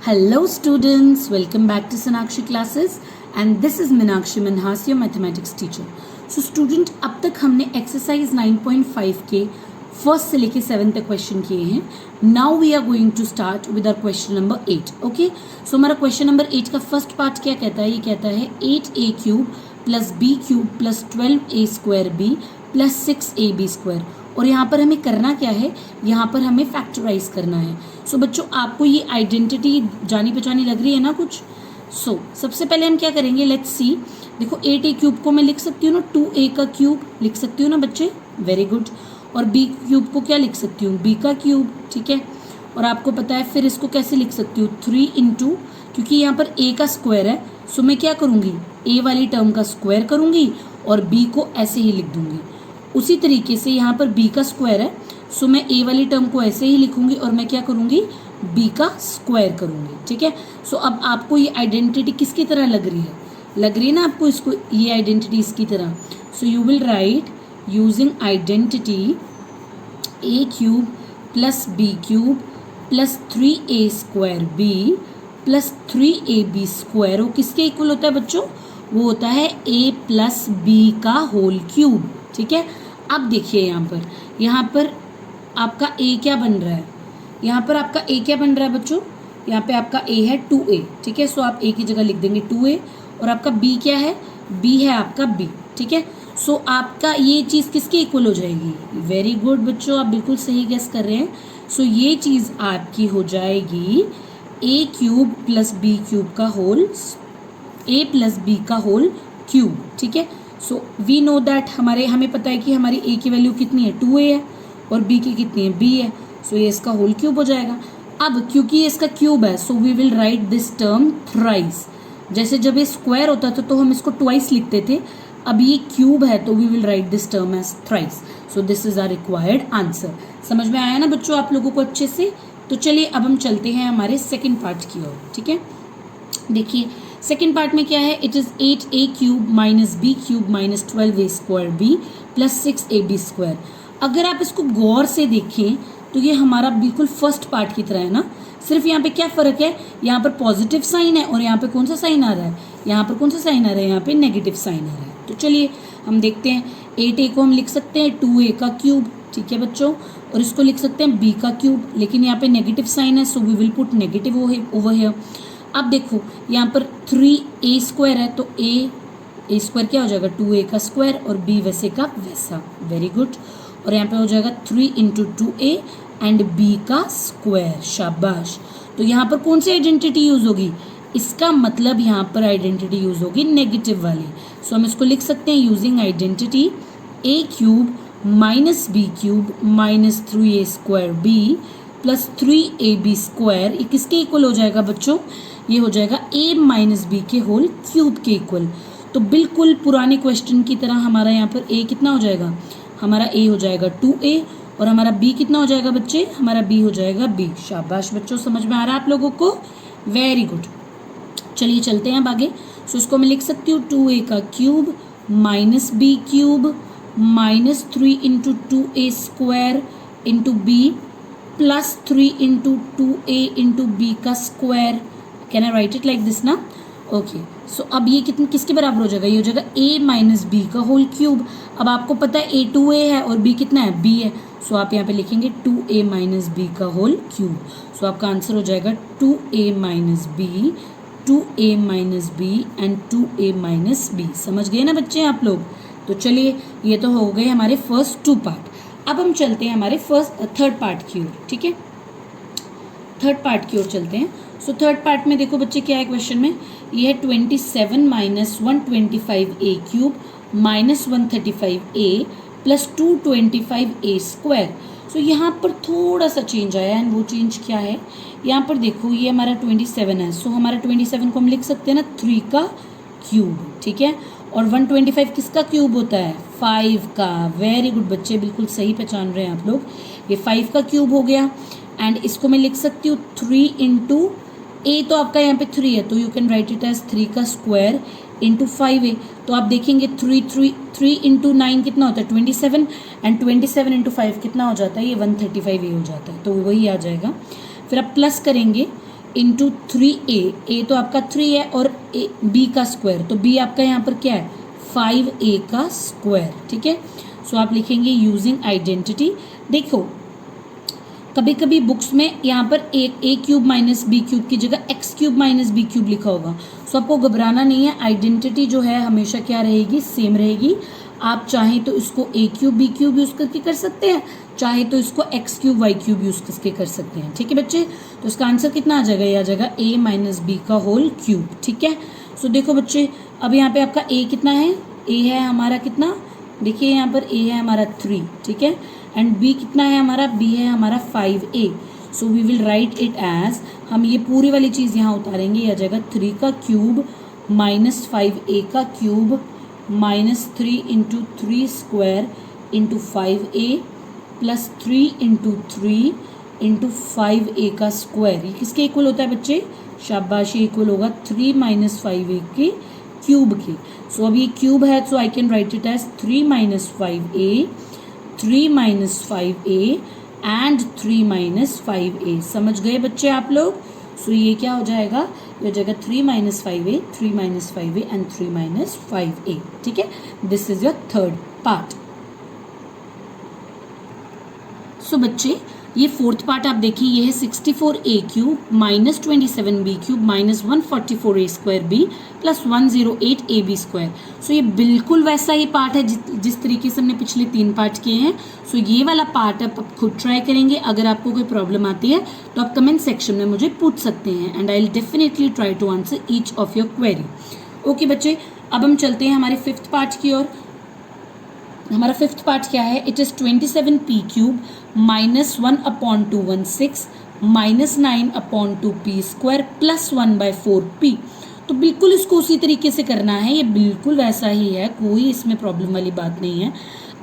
Hello students, welcome back to Sonakshi classes and this is Meenakshi Manhas, your mathematics teacher. So student, अब तक हमने exercise 9.5 के first से लेके 7 तक क्वेश्चन किए हैं. Now we are going to start with our question number 8. Okay, so हमारा क्वेश्चन नंबर 8 का फर्स्ट पार्ट क्या कहता है? ये कहता है 8a cube plus b cube plus 12a square b plus 6ab square. और यहाँ पर हमें करना क्या है? यहाँ पर हमें फैक्टराइज करना है. सो बच्चों, आपको ये आइडेंटिटी जानी पहचानी लग रही है ना कुछ? सबसे पहले हम क्या करेंगे, लेट्स सी. देखो 8a क्यूब को मैं लिख सकती हूँ ना 2a का क्यूब लिख सकती हूँ ना बच्चे, वेरी गुड. और b क्यूब को क्या लिख सकती हूँ? b का क्यूब, ठीक है. और आपको पता है फिर इसको कैसे लिख सकती हूँ? 3 इंटू, क्योंकि यहाँ पर a का स्क्वायर है, सो मैं क्या करूँगी? a वाली टर्म का स्क्वायर करूँगी और b को ऐसे ही लिख दूँगी. उसी तरीके से यहाँ पर b का स्क्वायर है, सो मैं a वाली टर्म को ऐसे ही लिखूंगी और मैं क्या करूँगी? b का स्क्वायर करूँगी, ठीक है. सो अब आपको ये आइडेंटिटी किसकी तरह लग रही है? लग रही है ना आपको इसको, ये आइडेंटिटी इसकी तरह. So you will write using identity a cube plus b cube plus 3a square b plus 3ab square. वो किसके इक्वल होता है बच्चों? वो होता है a प्लस b का होल क्यूब, ठीक है. अब देखिए यहाँ पर आपका a क्या बन रहा है? यहाँ पर आपका a क्या बन रहा है बच्चों? यहाँ पे आपका a है 2a, ठीक है. सो आप a की जगह लिख देंगे 2a. और आपका b क्या है? b है आपका b, ठीक है. सो आपका ये चीज़ किसके इक्वल हो जाएगी? वेरी गुड बच्चों, आप बिल्कुल सही गेस कर रहे हैं. सो ये चीज़ आपकी हो जाएगी a cube plus b cube का होल, a प्लस b का होल क्यूब, ठीक है. सो वी नो दैट हमें पता है कि हमारी a की वैल्यू कितनी है? 2a है और b की कितनी है? b है. सो ये इसका होल क्यूब हो जाएगा. अब क्योंकि ये इसका क्यूब है, so we will write this term thrice. जैसे जब ये स्क्वायर होता था तो हम इसको ट्वाइस लिखते थे, अब ये क्यूब है तो we will write this term as thrice. So this is our required answer. समझ में आया ना बच्चों आप लोगों को अच्छे से? तो चलिए अब हम चलते हैं हमारे सेकेंड पार्ट की ओर, ठीक है. देखिए सेकेंड पार्ट में क्या है? It is 8a cube minus b cube minus 12a square b plus 6ab square. अगर आप इसको गौर से देखें तो ये हमारा बिल्कुल फर्स्ट पार्ट की तरह है ना. सिर्फ यहाँ पे क्या फ़र्क है? यहाँ पर पॉजिटिव साइन है और यहाँ पे कौन सा साइन आ रहा है? यहाँ पर कौन सा साइन आ रहा है? यहाँ पे नेगेटिव साइन आ रहा है. तो चलिए हम देखते हैं. 8a को हम लिख सकते हैं 2a का क्यूब, ठीक है बच्चों. और इसको लिख सकते हैं b का क्यूब, लेकिन यहाँ पे नेगेटिव साइन है, so we will put negative over here. अब देखो यहाँ पर 3a स्क्वायर है, तो a स्क्वायर क्या हो जाएगा? 2a का स्क्वायर और b वैसे का वैसा, वेरी गुड. और यहाँ पे हो जाएगा 3 इंटू 2a एंड b का स्क्वायर, शाबाश. तो यहाँ पर कौन सी आइडेंटिटी यूज होगी? इसका मतलब यहाँ पर आइडेंटिटी यूज होगी नेगेटिव वाली. सो हम इसको लिख सकते हैं using identity a cube minus b cube minus 3a square b plus 3ab square. ये किसके इक्वल हो जाएगा बच्चों? ये हो जाएगा a माइनस b के होल क्यूब के इक्वल. तो बिल्कुल पुराने क्वेश्चन की तरह हमारा यहाँ पर a कितना हो जाएगा? हमारा a हो जाएगा 2a और हमारा b कितना हो जाएगा बच्चे? हमारा b हो जाएगा b. शाबाश बच्चों, समझ में आ रहा है आप लोगों को? Very good. चलिए चलते हैं अब आगे. सो इसको मैं लिख सकती हूँ 2a का cube minus b cube minus 3 into 2a square into b plus 3 into 2a into b का square. Can I right it like this ना? ओके. सो अब ये किसके बराबर हो जाएगा? ये हो जाएगा a माइनस बी का होल क्यूब. अब आपको पता है a 2a है और b कितना है? b है. सो आप यहाँ पे लिखेंगे 2a माइनस बी का होल क्यूब. सो आपका आंसर हो जाएगा 2a minus B, 2a minus B and 2a minus B. समझ गए ना बच्चे आप लोग? तो चलिए ये तो हो गए हमारे फर्स्ट 2 पार्ट. अब हम चलते हैं हमारे थर्ड पार्ट की ओर, ठीक है. थर्ड पार्ट की ओर चलते हैं. सो थर्ड पार्ट में देखो बच्चे क्या है क्वेश्चन में? ये है 27 minus 125a cube minus 135a plus 225a square. So यहाँ पर थोड़ा सा चेंज आया एंड वो चेंज क्या है? यहाँ पर देखो ये हमारा 27 है, सो हमारा 27 को हम लिख सकते हैं ना 3 का क्यूब, ठीक है. और 125 किसका क्यूब होता है? 5 का. वेरी गुड बच्चे, बिल्कुल सही पहचान रहे हैं आप लोग. ये 5 का क्यूब हो गया एंड इसको मैं लिख सकती हूँ 3 इंटू a, तो आपका यहाँ पे 3 है तो you can write it as 3 का स्क्वायर इंटू 5a. तो आप देखेंगे 3 इंटू 9 कितना होता है? 27 एंड 27 इंटू 5 कितना हो जाता है? ये 135a हो जाता है, तो वही आ जाएगा. फिर आप प्लस करेंगे इंटू 3a, तो आपका 3 है, और b का स्क्वायर, तो b आपका यहाँ पर क्या है 5a का स्क्वायर, ठीक है। सो आप लिखेंगे यूजिंग आइडेंटिटी। देखो कभी कभी बुक्स में यहाँ पर A cube minus B cube की जगह X cube minus B cube लिखा होगा, सो आपको घबराना नहीं है, आइडेंटिटी जो है हमेशा क्या रहेगी, सेम रहेगी। आप चाहें तो इसको A cube B cube use करके कर सकते हैं, चाहे तो इसको X cube Y cube use करके कर सकते हैं, ठीक है बच्चे। तो इसका आंसर कितना आ जाएगा, ये आ जाएगा ए माइनस बी का होल क्यूब, ठीक है। सो देखो बच्चे, अब यहाँ पे आपका ए कितना है, ए है हमारा कितना, देखिए यहाँ पर ए है हमारा 3, ठीक है, एंड बी कितना है हमारा, बी है हमारा 5a। So we will write it as, हम ये पूरी वाली चीज़ यहाँ उतारेंगे, यह आ जाएगा 3 का क्यूब माइनस 5a का cube minus 3 into 3 square into 5a plus 3 into 3 into 5a का स्क्वायर। ये किसके इक्वल होता है बच्चे, शाबाश, ये इक्वल होगा 3 माइनस 5a के क्यूब के। सो अब ये क्यूब है, so I can write it as 3 minus 5a, 3 minus 5a and 3 minus 5a। समझ गए बच्चे आप लोग। सो ये क्या हो जाएगा, ये हो जाएगा 3 minus 5a, 3 minus 5a and 3 minus 5a, ठीक है। This is your third part. So बच्चे ये फोर्थ पार्ट आप देखिए, ये है 64a cube minus 27b cube minus 144a square b plus 108ab square. So ये बिल्कुल वैसा ही पार्ट है जिस तरीके से हमने पिछले 3 पार्ट किए हैं। सो ये वाला पार्ट आप खुद ट्राई करेंगे। अगर आपको कोई प्रॉब्लम आती है तो आप कमेंट सेक्शन में मुझे पूछ सकते हैं, and I will definitely try to answer each of your query. Okay बच्चे, अब हम चलते हैं हमारे फिफ्थ पार्ट की ओर। हमारा फिफ्थ पार्ट क्या है, it is 27p cube minus 1/216 minus 9/2p square plus 1/4p। तो बिल्कुल इसको उसी तरीके से करना है, ये बिल्कुल वैसा ही है, कोई इसमें प्रॉब्लम वाली बात नहीं है।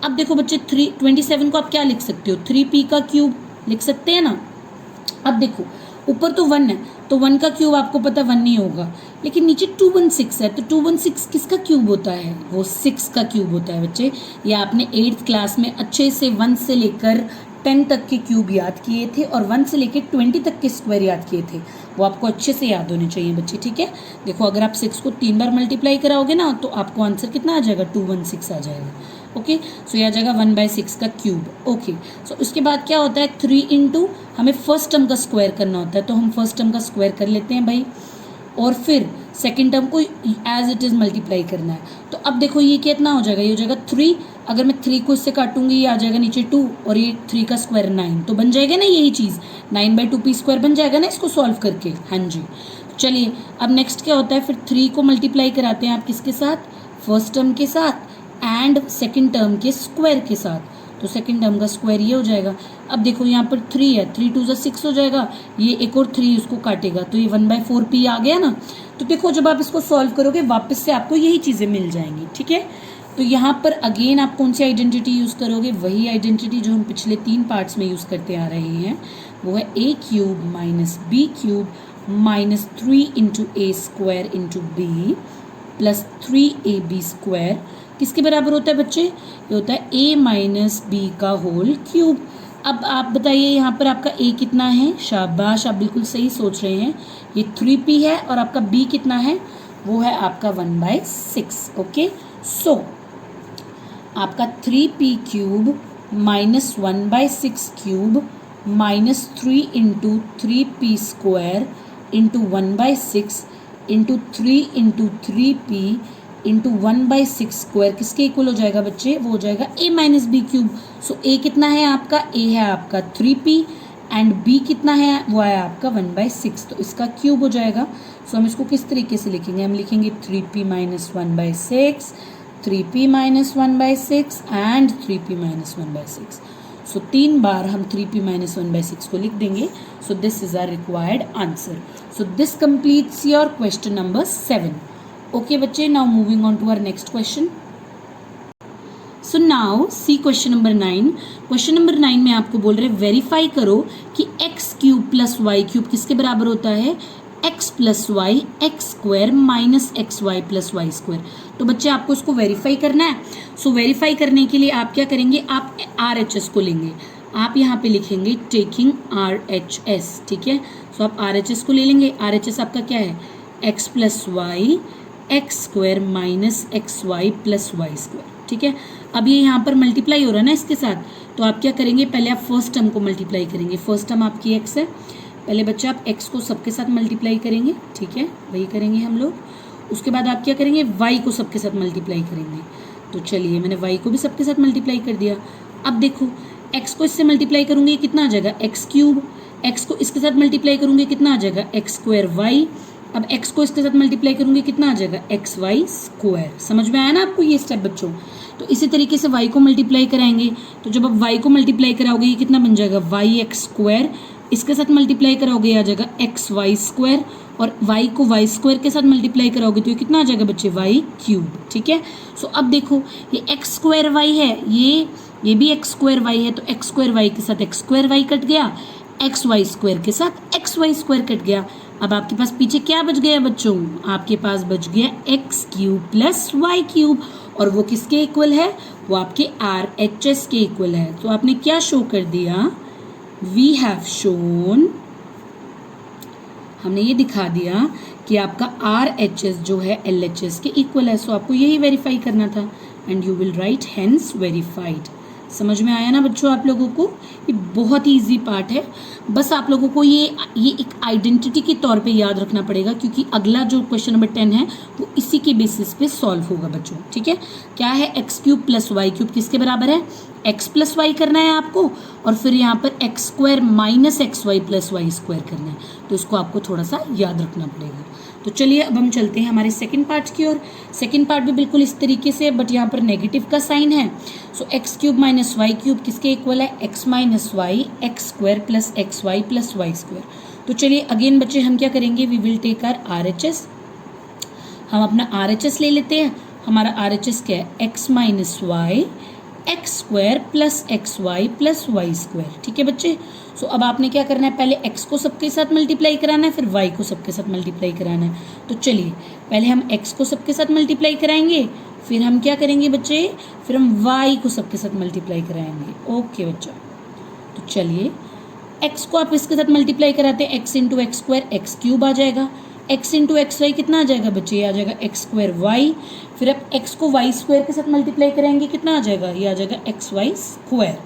अब देखो बच्चे 27 को आप क्या लिख सकते हो, 3p का क्यूब लिख सकते हैं ना। अब देखो ऊपर तो 1 है, तो 1 का क्यूब आपको पता 1 नहीं होगा, लेकिन नीचे 216 है, तो 216 किसका क्यूब होता है, वो 6 का क्यूब होता है बच्चे। ये आपने 8th क्लास में अच्छे से 1 से लेकर 10 तक के क्यूब याद किए थे, और 1 से लेकर 20 तक के स्क्वायर याद किए थे, वो आपको अच्छे से याद होने चाहिए बच्चे, ठीक है। देखो अगर आप 6 को 3 बार मल्टीप्लाई कराओगे ना, तो आपको आंसर कितना आ जाएगा, 216 आ जाएगा। ओके, सो यह आ जाएगा 1/6 का क्यूब। ओके, सो उसके बाद क्या होता है, 3 इंटू हमें फर्स्ट टर्म का स्क्वायर करना होता है, तो हम फर्स्ट टर्म का स्क्वायर कर लेते हैं भाई, और फिर सेकेंड टर्म को एज इट इज़ मल्टीप्लाई करना है। तो अब देखो ये कितना हो जाएगा, ये हो जाएगा 3, अगर मैं 3 को इससे काटूंगी ये आ जाएगा नीचे 2, और ये 3 का स्क्वायर 9, तो बन जाएगा ना यही चीज़, 9/2p स्क्वायर बन जाएगा ना इसको सॉल्व करके। हाँ जी, चलिए अब नेक्स्ट क्या होता है, फिर 3 को मल्टीप्लाई कराते हैं आप किसके साथ, फर्स्ट टर्म के साथ एंड सेकेंड टर्म के स्क्वायर के साथ, तो सेकेंड टर्म का स्क्वायर ये हो जाएगा। अब देखो यहाँ पर 3 है, 3 2 6 हो जाएगा, ये एक और 3 उसको काटेगा, तो ये 1/4p आ गया ना। तो देखो जब आप इसको सॉल्व करोगे वापस से आपको यही चीज़ें मिल जाएंगी, ठीक है। तो यहाँ पर अगेन आप कौन सी आइडेंटिटी यूज़ करोगे, वही आइडेंटिटी जो हम पिछले 3 पार्ट्स में यूज़ करते आ रहे हैं, वो है a cube minus b cube minus 3 into a square into b plus 3ab square किसके बराबर होता है बच्चे, ये होता है a माइनस बी का होल क्यूब। अब आप बताइए यहाँ पर आपका a कितना है, शाबाश आप बिल्कुल सही सोच रहे हैं, ये 3p है, और आपका b कितना है, वो है आपका 1/6। ओके, सो आपका 3p cube minus 1/6 cube minus 3 into 3p square into 1/6 into 3 into 3p into 1/6 square किसके इक्वल हो जाएगा बच्चे, वो हो जाएगा a minus B cube. So a कितना है आपका, a है आपका 3p एंड b कितना है, वो है आपका 1/6, तो इसका क्यूब हो जाएगा। सो हम इसको किस तरीके से लिखेंगे, हम लिखेंगे 3p minus 1/6, 3p minus 1/6 and 3p minus 1/6। So 3 बार हम 3p माइनस 1/6 को लिख देंगे। So this is our required answer. So this completes your question number 7। Okay बच्चे, now moving on to our next question. So now see question number 9. Question number 9 में आपको बोल रहे वेरीफाई करो कि x cube plus Y cube किसके बराबर होता है, x plus Y x square minus x Y plus Y square. तो बच्चे आपको इसको वेरीफाई करना है। सो वेरीफाई करने के लिए आप क्या करेंगे, आप RHS को लेंगे, आप यहाँ पे लिखेंगे टेकिंग RHS, ठीक है। सो आप RHS को ले लेंगे। RHS आपका क्या है, x plus Y x square minus x Y plus Y square. ठीक है, अब ये यहाँ पर मल्टीप्लाई हो रहा है ना इसके साथ, तो आप क्या करेंगे, पहले आप फर्स्ट टर्म को मल्टीप्लाई करेंगे। फर्स्ट टर्म आपकी x है, पहले बच्चे आप x को सबके साथ मल्टीप्लाई करेंगे। ठीक है, वही करेंगे हम लोग। उसके बाद आप क्या करेंगे, y को सबके साथ मल्टीप्लाई करेंगे। तो चलिए मैंने y को भी सबके साथ मल्टीप्लाई कर दिया। अब देखो x को इससे मल्टीप्लाई करूँगी कितना आ जाएगा, एक्स क्यूब। x को इसके साथ मल्टीप्लाई करूँगी कितना आ जाएगा, एक्स स्क्वायर वाई। अब x को इसके साथ मल्टीप्लाई करूँगी कितना आ जाएगा, एक्स वाई स्क्वायर। समझ में आया ना आपको ये स्टेप बच्चों। तो इसी तरीके से y को मल्टीप्लाई कराएंगे, तो जब आप y को मल्टीप्लाई कराओगे ये कितना बन जाएगा, वाई एक्स स्क्वायर। इसके साथ मल्टीप्लाई कराओगे आ जाएगा एक्स वाई स्क्वायर, और y को वाई स्क्वायर के साथ मल्टीप्लाई कराओगे तो ये कितना आ जाएगा बच्चे, वाई क्यूब। ठीक है, सो अब देखो ये एक्स स्क्वायर वाई है, ये भी एक्स स्क्वायर वाई है, तो एक्स स्क्वायर वाई के साथ एक्स स्क्वायर वाई कट गया, एक्स वाई स्क्वायर के साथ एक्स वाई स्क्वायर कट गया। अब आपके पास पीछे क्या बच गया बच्चों, आपके पास बच गया X cube plus Y cube, और वो किसके इक्वल है, वो आपके RHS के इक्वल है। तो आपने क्या शो कर दिया, वी हैव शोन, हमने ये दिखा दिया कि आपका RHS जो है LHS के इक्वल है। सो आपको यही वेरीफाई करना था, and you will write hence verified. समझ में आया ना बच्चों आप लोगों को, ये बहुत ही इजी पार्ट है। बस आप लोगों को ये एक आइडेंटिटी के तौर पे याद रखना पड़ेगा, क्योंकि अगला जो क्वेश्चन नंबर 10 है वो इसी के बेसिस पे सॉल्व होगा बच्चों। ठीक है, क्या है, X cube plus Y cube किसके बराबर है, एक्स प्लस वाई करना है आपको, और फिर यहाँ पर X square minus x Y plus Y square करना है। तो इसको आपको थोड़ा सा याद रखना पड़ेगा। तो चलिए अब हम चलते हैं हमारे सेकंड पार्ट की ओर। सेकंड पार्ट भी बिल्कुल इस तरीके से, बट यहाँ पर नेगेटिव का साइन है। So x cube minus Y cube किसके इक्वल है, x minus Y x square plus x Y plus Y square. तो चलिए अगेन बच्चे हम क्या करेंगे, we will take our RHS। हम अपना RHS ले लेते हैं। हमारा RHS क्या है, x minus Y x square plus x Y plus Y square. ठीक है बच्चे, सो अब आपने क्या करना है, पहले x को सबके साथ मल्टीप्लाई कराना है, फिर y को सबके साथ मल्टीप्लाई कराना है। तो चलिए पहले हम x को सबके साथ मल्टीप्लाई कराएंगे, फिर हम क्या करेंगे बच्चे, फिर हम y को सबके साथ मल्टीप्लाई कराएंगे। ओके बच्चों, तो चलिए x को आप इसके साथ मल्टीप्लाई कराते हैं, x into x square x cube आ जाएगा, x इंटू एक्स वाई कितना आ जाएगा बच्चे, ये आ जाएगा एक्स स्क्वायर वाई। फिर आप x को y स्क्वायर के साथ मल्टीप्लाई कराएंगे, कितना आ जाएगा, ये आ जाएगा एक्स वाई स्क्वायर।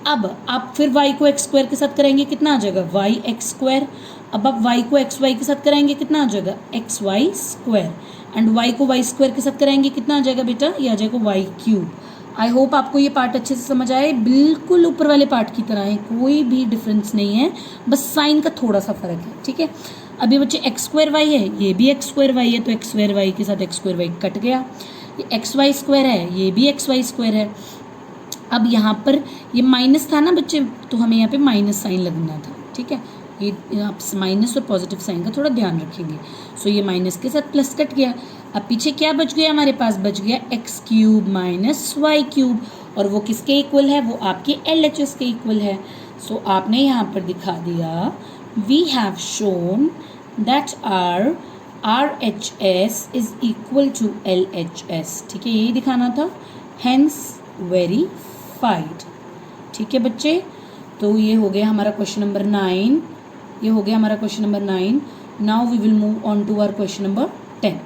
अब आप फिर y को एक्स स्क्वायर के साथ कराएंगे, कितना आ जाएगा, वाई एक्स स्क्वायर। अब आप y को एक्स वाई के साथ कराएंगे, कितना आ जाएगा, X Y square. And y को वाई स्क्वायर के साथ कराएंगे, कितना आ जाएगा बेटा, ये आ जाएगा वाई क्यूब। आई होप आपको ये पार्ट अच्छे से समझ आए, बिल्कुल ऊपर वाले पार्ट की तरह है, कोई भी डिफरेंस नहीं है, बस साइन का थोड़ा सा फर्क है। ठीक है, अभी बच्चे एक्स स्क्वायर वाई है, ये भी एक्स स्क्वायर वाई है, तो एक्स स्क्वायर वाई के साथ एक्स स्क्वायर वाई कट गया। ये एक्स वाई स्क्वायर है, ये भी एक्स वाई स्क्वायर है। अब यहाँ पर ये माइनस था ना बच्चे, तो हमें यहाँ पे माइनस साइन लगना था। ठीक है, ये आप माइनस और पॉजिटिव साइन का थोड़ा ध्यान रखेंगे। सो ये माइनस के साथ प्लस कट गया। अब पीछे क्या बच गया हमारे पास, बच गया X cube minus Y cube, और वो किसके इक्वल है, वो आपके LHS के इक्वल है। सो आपने यहाँ पर दिखा दिया, we have shown that our RHS is equal to LHS। ठीक है, यही दिखाना था, हेंस वेरीफाइड। ठीक है बच्चे, तो ये हो गया हमारा क्वेश्चन नंबर 9, ये हो गया हमारा question number 9। Now we will move on to our question number 10।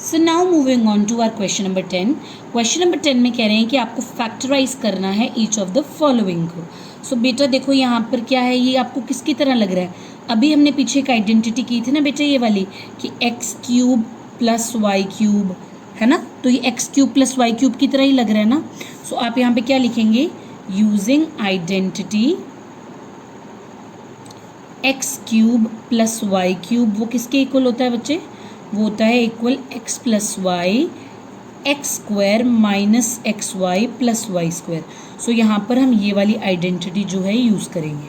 So now moving on to our question number 10। Question number 10 में कह रहे हैं कि आपको फैक्टराइज करना है ईच ऑफ द फॉलोइंग को। सो बेटा देखो यहाँ पर क्या है, ये आपको किसकी तरह लग रहा है, अभी हमने पीछे एक आइडेंटिटी की थी ना बेटा, ये वाली कि X cube plus Y cube है ना, तो ये X cube plus Y cube की तरह ही लग रहा है ना। सो आप यहाँ पे क्या लिखेंगे, using identity x cube plus Y cube, वो किसके इक्वल होता है बच्चे, वो होता है equal x plus Y x square minus x Y plus Y square. So यहाँ पर हम ये वाली आइडेंटिटी जो है यूज़ करेंगे,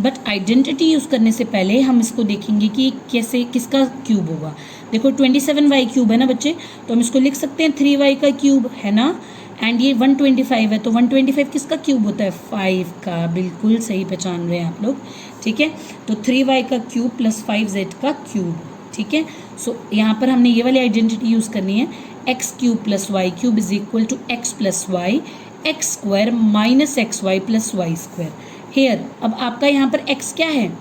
बट आइडेंटिटी यूज़ करने से पहले हम इसको देखेंगे कि कैसे किसका क्यूब होगा। देखो 27y क्यूब है ना बच्चे, तो हम इसको लिख सकते हैं 3y का क्यूब है ना, एंड ये 125 है, तो 125 किसका क्यूब होता है, 5 का। बिल्कुल सही पहचान रहे हैं आप लोग। ठीक है, तो 3y का क्यूब प्लस 5z का क्यूब। ठीक है, सो यहाँ पर हमने ये वाली आइडेंटिटी यूज़ करनी है, X cube plus Y cube is equal to X plus Y x square minus x Y plus Y square. Here, अब आपका यहाँ पर x क्या है,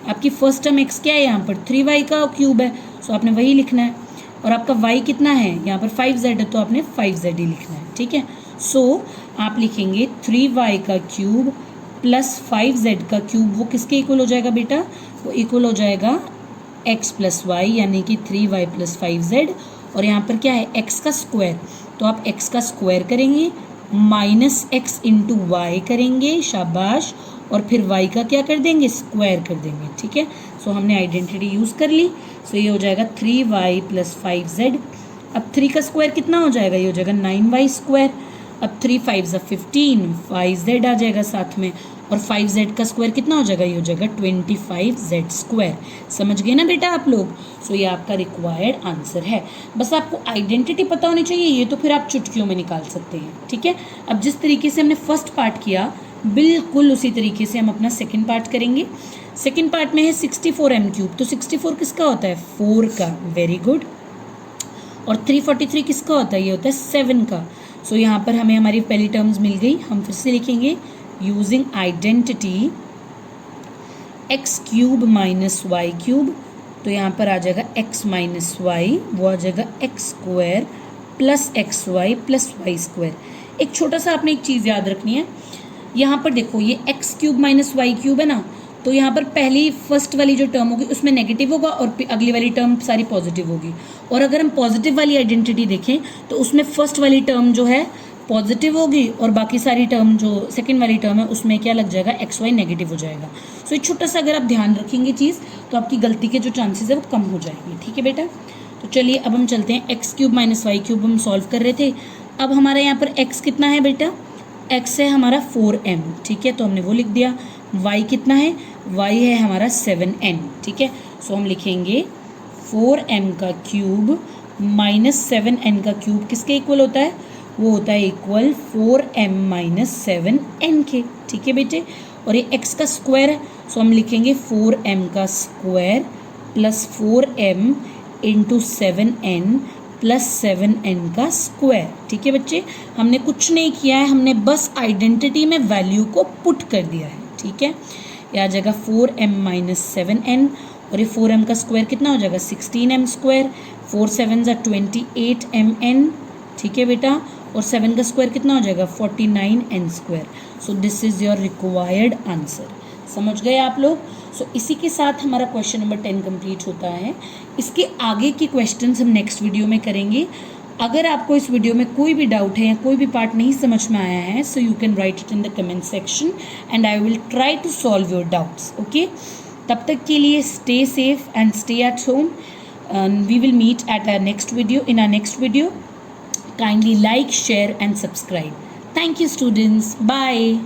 आपकी फर्स्ट टर्म x क्या है, यहाँ पर 3y का क्यूब है, सो आपने वही लिखना है। और आपका y कितना है, यहाँ पर 5z है, तो आपने 5z ही लिखना है, ठीक है। सो आप लिखेंगे 3y का क्यूब प्लस 5z का क्यूब, वो किसके इक्वल हो जाएगा बेटा, वो इक्वल हो जाएगा x प्लस वाई, यानी कि 3y प्लस 5z। और यहाँ पर क्या है, x का स्क्वायर, तो आप x का स्क्वायर करेंगे माइनस x इंटू वाई करेंगे, शाबाश, और फिर y का क्या कर देंगे, स्क्वायर कर देंगे, ठीक है। सो हमने आइडेंटिटी यूज़ कर ली। सो ये हो जाएगा 3y प्लस 5z। अब 3 का स्क्वायर कितना हो जाएगा, ये हो जाएगा 9y स्क्वायर। अब 3 5 15, 5z आ जाएगा साथ में, और 5z का स्क्वायर कितना हो जाएगा, ये हो जाएगा 25z स्क्वायर। समझ गए ना बेटा आप लोग। सो ये आपका रिक्वायर्ड आंसर है। बस आपको आइडेंटिटी पता होनी चाहिए, ये तो फिर आप चुटकियों में निकाल सकते हैं, ठीक है। अब जिस तरीके से हमने फर्स्ट पार्ट किया, बिल्कुल उसी तरीके से हम अपना सेकेंड पार्ट करेंगे। सेकेंड पार्ट में है 64m³, तो 64 किसका होता है, 4 का, वेरी गुड। और 343 किसका होता है, ये होता है 7 का। सो यहाँ पर हमें हमारी पहली टर्म्स मिल गई, हम फिर से लिखेंगे using identity x cube minus Y cube, तो यहाँ पर आ जाएगा x माइनस वाई, वो आ जाएगा x square plus x Y plus Y square. एक छोटा सा आपने एक चीज़ याद रखनी है, यहाँ पर देखो ये x cube minus Y cube है ना, तो यहाँ पर पहली फर्स्ट वाली जो टर्म होगी उसमें नेगेटिव होगा और अगली वाली टर्म सारी पॉजिटिव होगी। और अगर हम पॉजिटिव वाली आइडेंटिटी देखें तो उसमें फर्स्ट वाली टर्म जो है पॉजिटिव होगी और बाकी सारी टर्म जो सेकंड वाली टर्म है उसमें क्या लग जाएगा, एक्स वाई नेगेटिव हो जाएगा। सो एक छोटा सा अगर आप ध्यान रखेंगे चीज़, तो आपकी गलती के जो चांसेस है वो कम हो जाएंगे, ठीक है बेटा। तो चलिए अब हम चलते हैं, X cube minus Y cube हम सॉल्व कर रहे थे। अब हमारा यहाँ पर एक्स कितना है बेटा, एक्स है हमारा 4m, ठीक है, तो हमने वो लिख दिया। y कितना है, y है हमारा 7n, ठीक है। सो हम लिखेंगे 4m का क्यूब माइनस 7n का क्यूब किसके इक्वल होता है, वो होता है इक्वल 4m माइनस 7n के, ठीक है बेटे। और ये x का स्क्वायर है, सो हम लिखेंगे 4m का square plus 4m into 7n plus 7n का स्क्वायर, ठीक है बच्चे। हमने कुछ नहीं किया है, हमने बस आइडेंटिटी में वैल्यू को पुट कर दिया है, ठीक है। ये आ जाएगा 4m माइनस 7n, और ये 4m का स्क्वायर कितना हो जाएगा, 16m स्क्वायर, 4 7 28mn, ठीक है बेटा। और 7 का स्क्वायर कितना हो जाएगा, 49n square. So this is your required answer. समझ गए आप लोग। सो इसी के साथ हमारा क्वेश्चन नंबर 10 कंप्लीट होता है। इसके आगे की क्वेश्चंस हम नेक्स्ट वीडियो में करेंगे। अगर आपको इस वीडियो में कोई भी डाउट है या कोई भी पार्ट नहीं समझ में आया है, so you can write it in the comment section and I will try to solve your doubts, okay. तब तक के लिए stay safe and stay at home. We will meet at our next video, in our next video. Kindly like, share and subscribe. Thank you students. Bye.